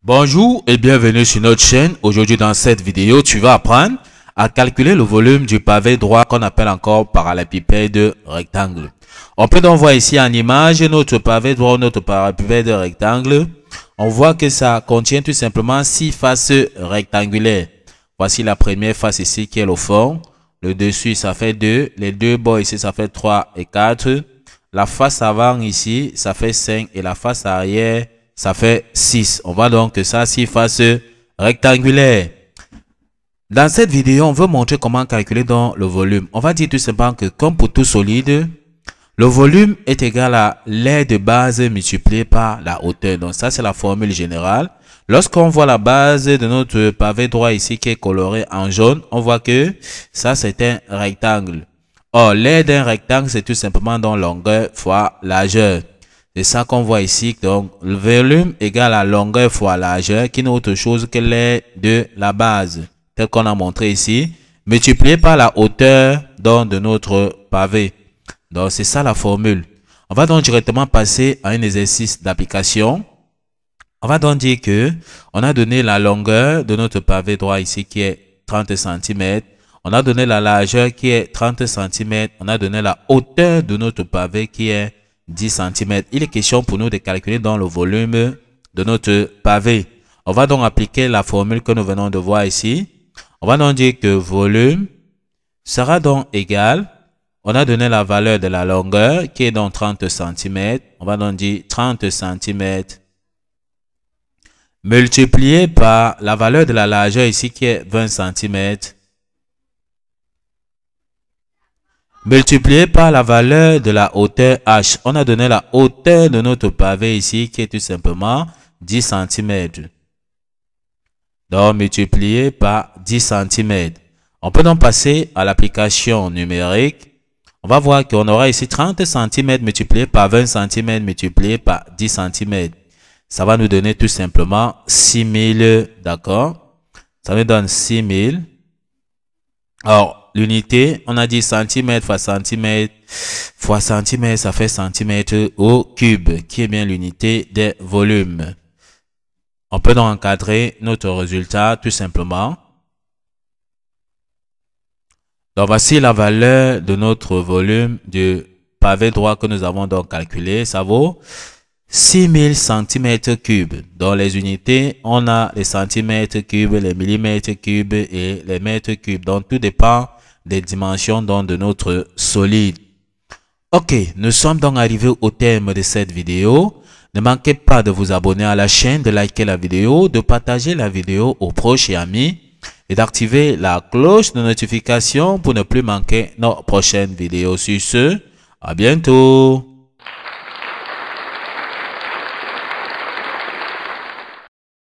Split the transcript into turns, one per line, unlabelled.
Bonjour et bienvenue sur notre chaîne. Aujourd'hui dans cette vidéo, tu vas apprendre à calculer le volume du pavé droit qu'on appelle encore parallépipède rectangle. On peut donc voir ici en image notre pavé droit, notre parallépipède rectangle. On voit que ça contient tout simplement 6 faces rectangulaires. Voici la première face ici qui est le fond. Le dessus ça fait 2. Les deux bords ici ça fait 3 et 4. La face avant ici ça fait 5 et la face arrière ça fait 6. On voit donc que ça 6 faces rectangulaires. Dans cette vidéo, on veut montrer comment calculer donc le volume. On va dire tout simplement que comme pour tout solide, le volume est égal à l'aire de base multiplié par la hauteur. Donc ça c'est la formule générale. Lorsqu'on voit la base de notre pavé droit ici qui est coloré en jaune, on voit que ça c'est un rectangle. Or l'aire d'un rectangle c'est tout simplement donc longueur fois largeur. C'est ça qu'on voit ici. Donc, le volume égale à longueur fois largeur, qui n'est autre chose que l'aire de la base, tel qu'on a montré ici, multiplié par la hauteur donc, de notre pavé. Donc, c'est ça la formule. On va donc directement passer à un exercice d'application. On va donc dire que on a donné la longueur de notre pavé droit ici qui est 30 cm. On a donné la largeur qui est 30 cm. On a donné la hauteur de notre pavé qui est 10 cm. Il est question pour nous de calculer dans le volume de notre pavé. On va donc appliquer la formule que nous venons de voir ici. On va donc dire que volume sera donc égal. On a donné la valeur de la longueur qui est donc 30 cm. On va donc dire 30 cm multiplié par la valeur de la largeur ici qui est 20 cm. Multiplié par la valeur de la hauteur h. On a donné la hauteur de notre pavé ici qui est tout simplement 10 cm. Donc multiplié par 10 cm. On peut donc passer à l'application numérique. On va voir qu'on aura ici 30 cm multiplié par 20 cm multiplié par 10 cm. Ça va nous donner tout simplement 6000. D'accord? Ça nous donne 6000. Alors, l'unité, on a dit centimètre fois centimètre fois centimètre, ça fait centimètre au cube, qui est bien l'unité des volumes. On peut donc encadrer notre résultat tout simplement. Donc voici la valeur de notre volume du pavé droit que nous avons donc calculé. Ça vaut 6000 cm3. Dans les unités, on a les centimètres cubes, les millimètres cubes et les mètres cubes. Donc tout dépend des dimensions donc, de notre solide. Ok, nous sommes donc arrivés au terme de cette vidéo. Ne manquez pas de vous abonner à la chaîne, de liker la vidéo, de partager la vidéo aux proches et amis et d'activer la cloche de notification pour ne plus manquer nos prochaines vidéos. Sur ce, à bientôt.